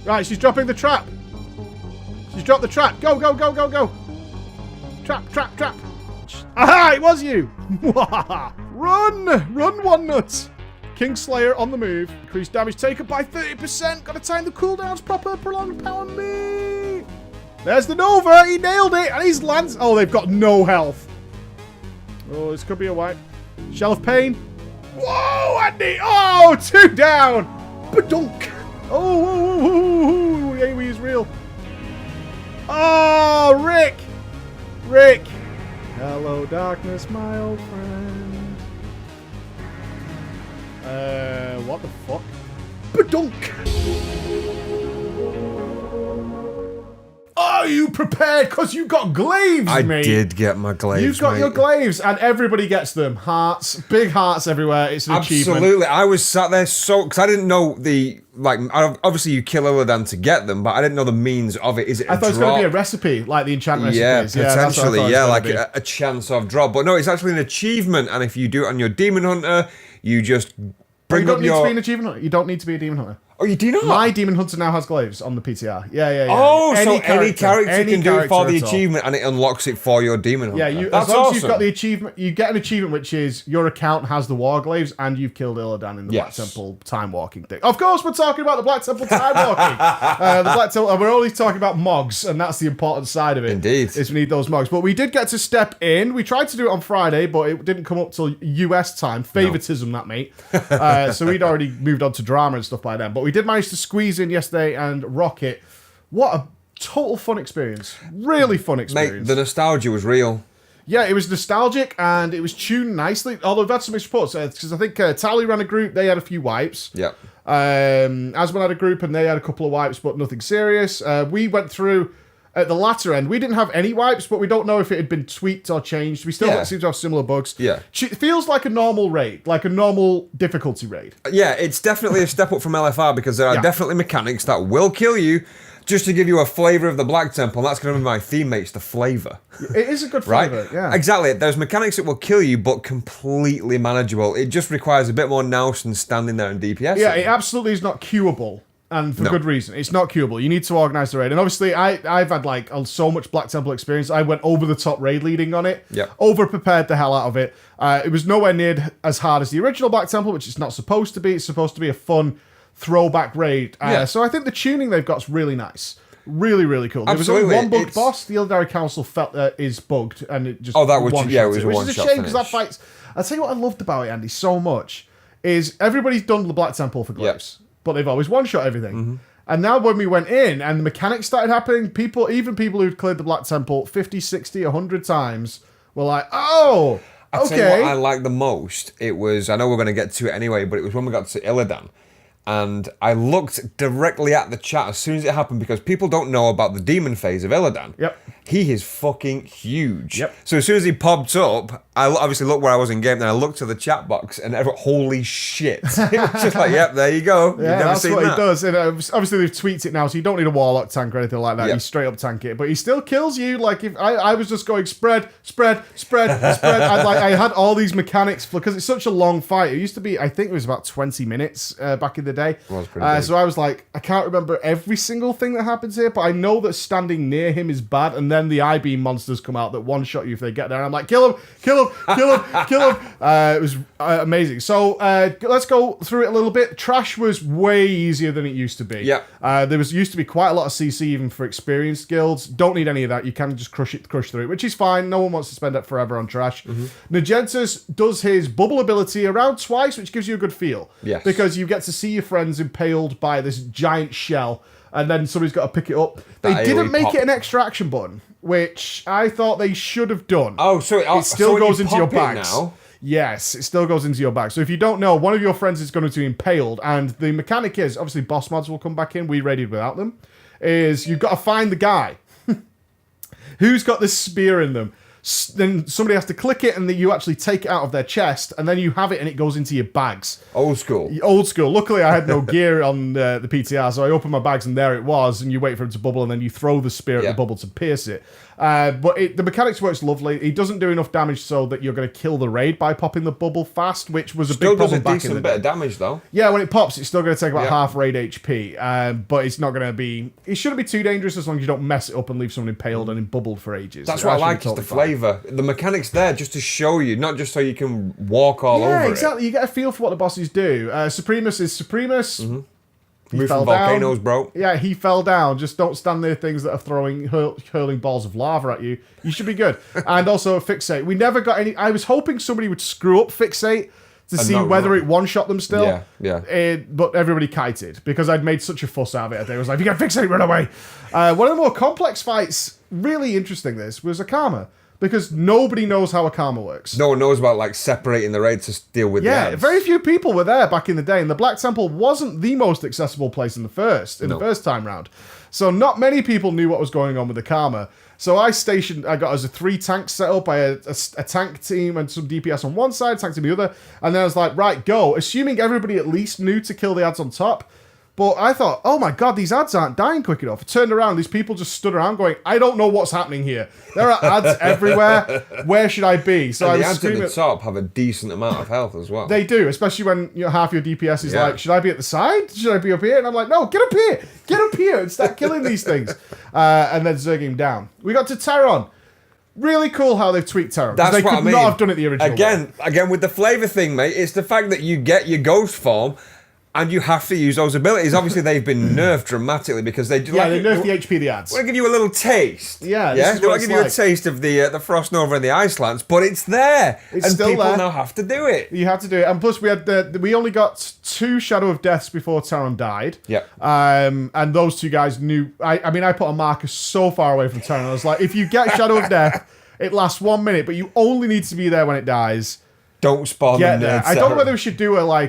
Right, she's dropping the trap. She's dropped the trap. Go, go, go, go, go. Trap, trap, trap. Aha, it was you. Run. Run, one nut. Kingslayer on the move. Increased damage taken by 30%. Got to time the cooldowns proper. Prolonged power me. There's the Nova. He nailed it. And he's lands. Oh, they've got no health. Oh, this could be a wipe. Shell of Pain. Whoa, Andy. Oh, 2 down. Badunk. Oh, AoE is real. Oh, Rick. Rick. Hello, darkness, my old friend. What the fuck? Badunk. Are you prepared? Because you got glaives, mate. I did get my glaives, You've got your glaives, and everybody gets them. Hearts. Big hearts everywhere. It's an achievement. Absolutely. I was sat there because I didn't know obviously you kill Illidan to get them, but I didn't know the means of it. Is it I thought it was going to be a recipe, like the enchantment recipes. Yeah, potentially. Like a chance of drop. But no, it's actually an achievement, and if you do it on your Demon Hunter, you just bring up your... You don't need to be an achievement hunter. You don't need to be a Demon Hunter. Oh, you do not? My Demon Hunter now has glaives on the PTR. Yeah. Oh, any character can do it for the achievement, and it unlocks it for your Demon Hunter. Yeah, as long as you've got the achievement, you get an achievement which is your account has the War Glaives, and you've killed Illidan in the Black Temple Timewalking thing. Of course, we're talking about the Black Temple Timewalking. The Black Temple, we're only talking about Mogs, and that's the important side of it. Indeed. Is we need those Mogs. But we did get to step in. We tried to do it on Friday, but it didn't come up till US time. Favoritism, that, mate. So we'd already moved on to drama and stuff by then. But we did manage to squeeze in yesterday and rock it. What a total fun experience. Really fun experience. Mate, the nostalgia was real. Yeah, it was nostalgic and it was tuned nicely. Although we've had some mixed reports, because I think Tally ran a group, they had a few wipes. Yeah. Asman had a group and they had a couple of wipes, but nothing serious. We went through at the latter end. We didn't have any wipes, but we don't know if it had been tweaked or changed. We still seem to have similar bugs. Yeah. It feels like a normal raid, like a normal difficulty raid. Yeah, it's definitely a step up from LFR because there are definitely mechanics that will kill you. Just to give you a flavour of the Black Temple, that's going to be my theme, mate. It's the flavour. It is a good flavour, right? Yeah. Exactly. There's mechanics that will kill you, but completely manageable. It just requires a bit more nous than standing there and DPS. Yeah, it absolutely is not queuable. And for good reason. It's not queuable. You need to organise the raid. And obviously, I've had so much Black Temple experience. I went over the top raid leading on it. Yeah. Over-prepared the hell out of it. It was nowhere near as hard as the original Black Temple, which it's not supposed to be. It's supposed to be a fun throwback raid. So I think the tuning they've got is really nice. Really, really cool. There was only one bugged boss. The Eldari Council felt is bugged, and it just it was a one-shot which is a shame because that fight. I'll tell you what I loved about it, Andy, so much is everybody's done the Black Temple for glaives, but they've always one-shot everything. Mm-hmm. And now when we went in and the mechanics started happening, even people who'd cleared the Black Temple 50, 60, 100 times were like, oh, okay. I'll tell you what I liked the most. It was, I know we're going to get to it anyway, but it was when we got to Illidan. And I looked directly at the chat as soon as it happened because people don't know about the demon phase of Illidan. Yep. He is fucking huge. Yep. So as soon as he popped up, I obviously looked where I was in game, then I looked to the chat box and holy shit. It was just like, yep, there you go. Yeah, that's what he does. And obviously they've tweaked it now, so you don't need a Warlock tank or anything like that. You straight up tank it. But he still kills you. Like if I was just going spread. I had all these mechanics because it's such a long fight. It used to be, I think it was about 20 minutes back in the day. It was pretty big. So I was like, I can't remember every single thing that happens here, but I know that standing near him is bad, and then the I-beam monsters come out that one-shot you if they get there, and I'm like, kill him. It was amazing. So let's go through it a little bit. Trash was way easier than it used to be. Yeah. There used to be quite a lot of CC even for experienced guilds. Don't need any of that. You can just crush through it, which is fine. No one wants to spend it forever on Trash. Mm-hmm. Nagentus does his bubble ability around twice, which gives you a good feel. Yes. Because you get to see your friends impaled by this giant shell, and then somebody's got to pick it up. They didn't make it an extra action button, which I thought they should have done. Oh, so it still goes into your bags now? Yes, it still goes into your bag. So if you don't know, one of your friends is going to be impaled, and the mechanic is, obviously boss mods will come back in, we raided without them, is you've got to find the guy who's got this spear in them. Then somebody has to click it, and then you actually take it out of their chest, and then you have it, and it goes into your bags. Old school. Luckily, I had no gear on the PTR, so I opened my bags, and there it was, and you wait for it to bubble, and then you throw the spear at the bubble to pierce it. But the mechanics works lovely. He doesn't do enough damage so that you're going to kill the raid by popping the bubble fast, which was a big problem back in the day. Still does a decent bit of damage, though. Yeah, when it pops, it's still going to take about half raid HP. But it's not going to be... It shouldn't be too dangerous as long as you don't mess it up and leave someone impaled and bubbled for ages. That's what I like, is the flavour. The mechanics there just to show you, not just so you can walk all over Yeah, exactly. You get a feel for what the bosses do. Supremus is Supremus. He fell down. Volcanoes, bro. Yeah, he fell down. Just don't stand near things that are hurling balls of lava at you. You should be good. And also Fixate. We never got any... I was hoping somebody would screw up Fixate to see whether it one-shot them still. Yeah. But everybody kited because I'd made such a fuss out of it. They was like, if you get Fixate, run away. One of the more complex fights, really interesting this, was Akama. Because nobody knows how Akama works. No one knows about like separating the raid to deal with the ads. Very few people were there back in the day, and the Black Temple wasn't the most accessible place in the first time round. So not many people knew what was going on with Akama. So I got us a 3 tank setup. I had a tank team and some DPS on one side, tank team the other, and then I was like, right, go. Assuming everybody at least knew to kill the ads on top. But I thought, oh my god, these ads aren't dying quick enough. I turned around, these people just stood around going, I don't know what's happening here. There are ads everywhere. Where should I be? So and I the was ads at the top have a decent amount of health as well. They do, especially when half your DPS is like, should I be at the side? Should I be up here? And I'm like, no, get up here. Get up here and start killing these things. And then zerging him down. We got to Terron. Really cool how they've tweaked Terron. That's they what could I mean. not have done it the original way. Again, with the flavour thing, mate, it's the fact that you get your ghost form and you have to use those abilities. Obviously, they've been nerfed dramatically because they do. Yeah, they nerfed the HP of the ads. I want to give you a little taste. Yeah, They want to give you a taste of the Frost Nova and the Ice Lance, but it's there. It's and still people there. now have to do it. You have to do it. And plus, we only got 2 Shadow of Deaths before Terron died. Yep. And those 2 guys knew... I mean, I put a marker so far away from Terron. I was like, if you get Shadow of Death, it lasts 1 minute, but you only need to be there when it dies. Don't spawn the nerds. I don't know whether we should do I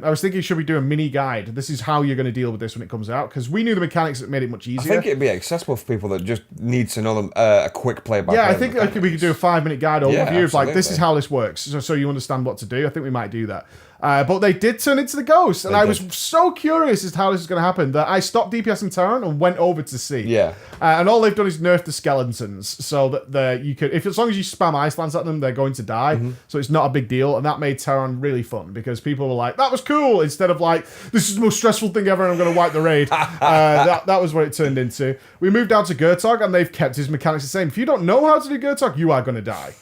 was thinking, should we do a mini guide? This is how you're going to deal with this when it comes out, because we knew the mechanics that made it much easier. I think it'd be accessible for people that just need to know them a quick play-by-play. Yeah, I think we could do a 5-minute guide overview of like, this is absolutely. how this works, so you understand what to do. I think we might do that. But they did turn into the ghost, and I was so curious as to how this is going to happen that I stopped DPSing Terron and went over to see. Yeah. And all they've done is nerf the skeletons, so that you could, as long as you spam Ice Lance at them, they're going to die. So it's not a big deal, and that made Terron really fun because people were like, "That was cool," instead of like, "This is the most stressful thing ever, and I'm going to wipe the raid." That was what it turned into. We moved down to Gurtog, and they've kept his mechanics the same. If you don't know how to do Gurtog, you are going to die.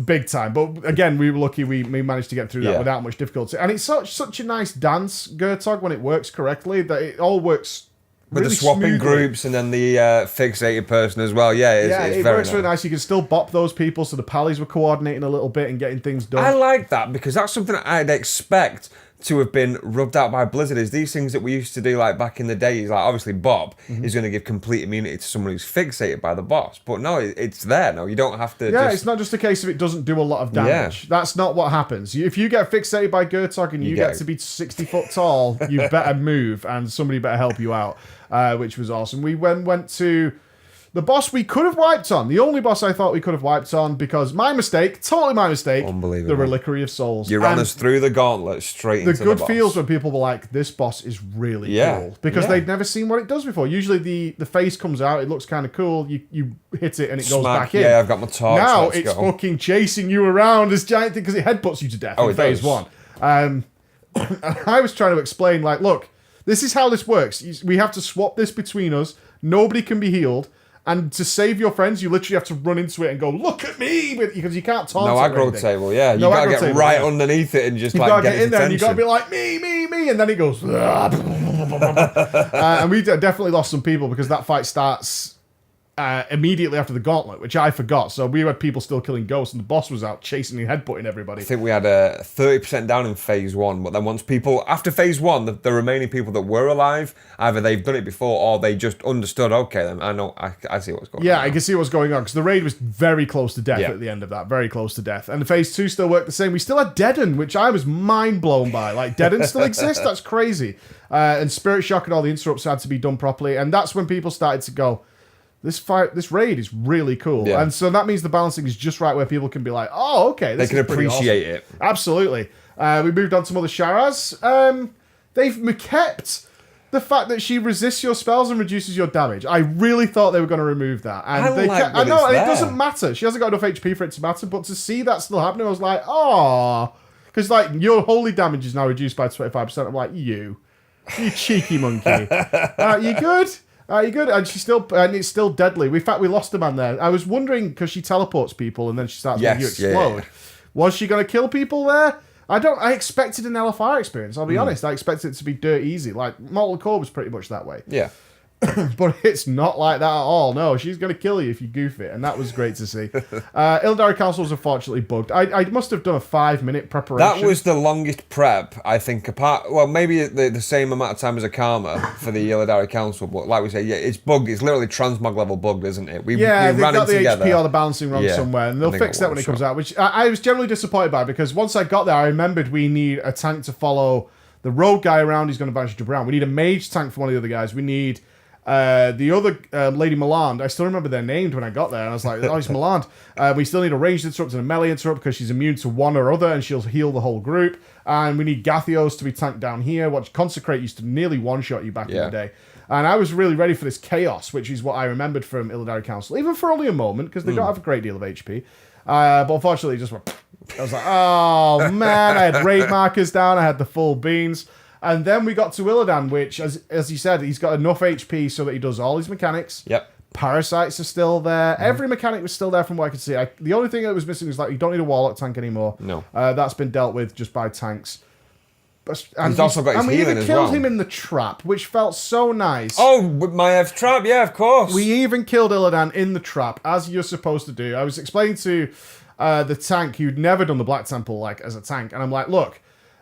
Big time. But again, we were lucky we managed to get through that without much difficulty. And it's such a nice dance, Gurtog, when it works correctly, that it all works with really the swapping smoothly. groups and then the fixated person as well. Yeah, it's it very works nice. really nice. You can still bop those people, so the pallies were coordinating a little bit and getting things done. I like that because that's something that I'd expect to have been rubbed out by Blizzard. Is these things that we used to do like back in the days, like obviously Bob is going to give complete immunity to someone who's fixated by the boss, but no, it's there. No, you don't have to. It's not just a case of it doesn't do a lot of damage. Yeah. That's not what happens. If you get fixated by Gurtog and you get to be 60 foot tall, you better move and somebody better help you out, which was awesome. We went to the boss we could have wiped on. The only boss I thought we could have wiped on because totally my mistake. Unbelievable. The Reliquary of Souls. You ran us through the gauntlet straight into the boss. The good feels when people were like, this boss is really cool. Because they'd never seen what it does before. Usually the face comes out, it looks kind of cool, you hit it and it goes back in. Yeah, I've got my torch. Now it's fucking chasing you around, this giant thing, because it headbutts you to death in phase 1. And I was trying to explain, like, look, this is how this works. We have to swap this between us. Nobody can be healed. And to save your friends, you literally have to run into it and go, look at me, because you can't taunt No aggro table, yeah. You got to get right underneath it and just you like gotta get in there, and you got to be attention. like, me, and then it goes, and we definitely lost some people because that fight starts immediately after the gauntlet, which I forgot. So we had people still killing ghosts, and the boss was out chasing and headbutting everybody. I think we had a 30% down in phase 1, but then once people, after phase 1, the remaining people that were alive, either they've done it before or they just understood, okay, then I see what's going on. Yeah, I can see what's going on, because the raid was very close to death at the end of that, very close to death. And the phase 2 still worked the same. We still had Deaden, which I was mind blown by. Like, Deaden still exists? That's crazy. And Spirit Shock and all the interrupts had to be done properly, and that's when people started to go, this raid is really cool. Yeah. And so that means the balancing is just right where people can be like, oh, okay, this They can is pretty appreciate awesome. it. Absolutely. We moved on to some other Sharaz. They've kept the fact that she resists your spells and reduces your damage. I really thought they were going to remove that. And I know, and it doesn't matter. She hasn't got enough HP for it to matter, but to see that still happening, I was like, oh. Because, like, your holy damage is now reduced by 25%. I'm like, you cheeky monkey. You good? You good? And it's still deadly. In fact, we lost a man there. I was wondering, because she teleports people and then she starts making you explode. Yeah. Was she going to kill people there? I expected an LFR experience, I'll be honest. I expected it to be dirt easy. Like, Mortal Core was pretty much that way. Yeah. But it's not like that at all. No, she's going to kill you if you goof it, and that was great to see. Illidari Council was unfortunately bugged. I must have done a 5-minute preparation. That was the longest prep, I think, maybe the same amount of time as a Karma for the Illidari Council, but like we say, yeah, it's bugged. It's literally transmog level bugged, isn't it? They've got the HP or the balancing wrong somewhere, and they'll fix that when it comes out, which I was generally disappointed by, because once I got there, I remembered we need a tank to follow the rogue guy around. He's going to banish Jabran. We need a mage tank for one of the other guys. We need... the other Lady Meland, I still remember their names when I got there, and I was like, oh, it's Meland. We still need a ranged interrupt and a melee interrupt because she's immune to one or other, and she'll heal the whole group. And we need Gathios to be tanked down here, which Consecrate used to nearly one-shot you back in the day. And I was really ready for this chaos, which is what I remembered from Illidari Council, even for only a moment, because they don't have a great deal of HP. But unfortunately, it just went... I was like, oh, man, I had raid markers down, I had the full beans. And then we got to Illidan, which, as you said, he's got enough HP so that he does all his mechanics. Yep. Parasites are still there. Every mechanic was still there from what I could see. The only thing that was missing was, like, you don't need a Warlock tank anymore. No. That's been dealt with just by tanks. And he's also got his healing as well. And we even killed him in the trap, which felt so nice. Oh, with Maev's trap, yeah, of course. We even killed Illidan in the trap, as you're supposed to do. I was explaining to the tank who'd never done the Black Temple, like, as a tank, and I'm like, look,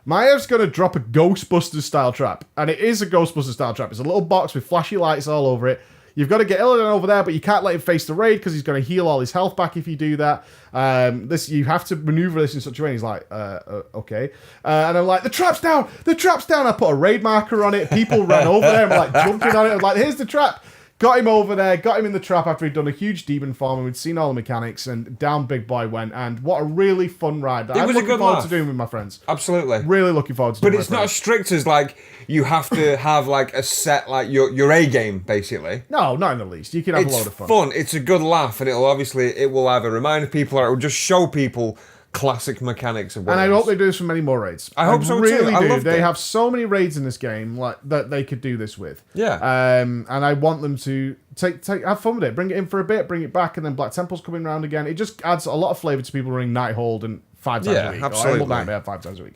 Maev's going to drop a Ghostbusters-style trap. And it is a Ghostbusters-style trap. It's a little box with flashy lights all over it. You've got to get Illidan over there, but you can't let him face the raid because he's going to heal all his health back if you do that. You have to maneuver this in such a way. And he's like, okay. And I'm like, the trap's down! The trap's down! I put a raid marker on it. People ran over there and were like jumping on it. I'm like, here's the trap. Got him over there, got him in the trap after he'd done a huge demon farm and we'd seen all the mechanics, and down Big Boy went. And what a really fun ride that I'm looking forward to doing with my friends. Absolutely. Really looking forward to doing it. But it's not as strict as, like, you have to have, like, a set, like, your A game, basically. No, not in the least. You can have a load of fun. It's fun. It's a good laugh, and it will either remind people or it will just show people classic mechanics of weapons. And I hope they do this for many more raids. I hope so really too. Do. They have so many raids in this game like that they could do this with. Yeah. And I want them to have fun with it. Bring it in for a bit, bring it back, and then Black Temple's coming around again. It just adds a lot of flavour to people running Nighthold and 5 times a week. Absolutely. Nightmare 5 times a week.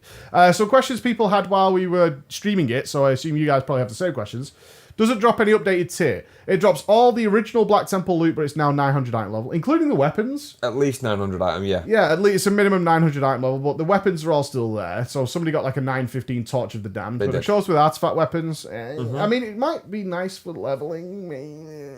So questions people had while we were streaming it, so I assume you guys probably have the same questions. Does it drop any updated tier? It drops all the original Black Temple loot, but it's now 900 item level, including the weapons. At least 900 item, yeah. Yeah, at least it's a minimum 900 item level, but the weapons are all still there. So somebody got like a 915 Torch of the Damned, but it shows with artifact weapons. I mean, it might be nice for leveling.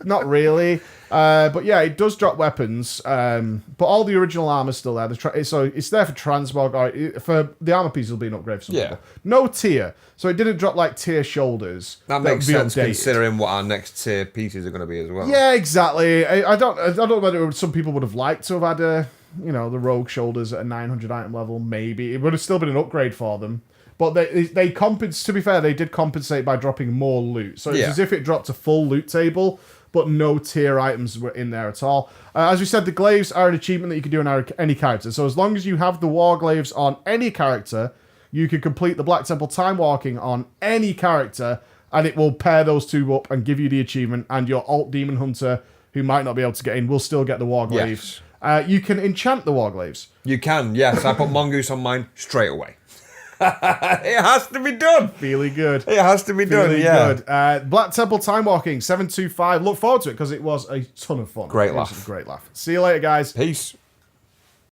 Not really. But yeah, it does drop weapons. But all the original armor's still there. So it's there for transmog, or for the armor piece will be an upgrade for some people. No tier. So it didn't drop like tier shoulders. That makes sense considering what our next tier pieces are going to be as well. Yeah, exactly. I don't know whether some people would have liked to have had the rogue shoulders at a 900 item level. Maybe it would have still been an upgrade for them. But they compensate. To be fair, they did compensate by dropping more loot. So it's as if it dropped a full loot table, but no tier items were in there at all. As we said, the glaives are an achievement that you can do on any character. So as long as you have the war glaives on any character, you can complete the Black Temple Timewalking on any character, and it will pair those two up and give you the achievement, and your alt demon hunter, who might not be able to get in, will still get the war glaives. Yes. You can enchant the war glaives. You can, yes. I put Mongoose on mine straight away. It has to be done. Really good. It has to be done, yeah. Good. Black Temple Timewalking 725. Look forward to it because it was a ton of fun. Great laugh. Great laugh. See you later, guys. Peace.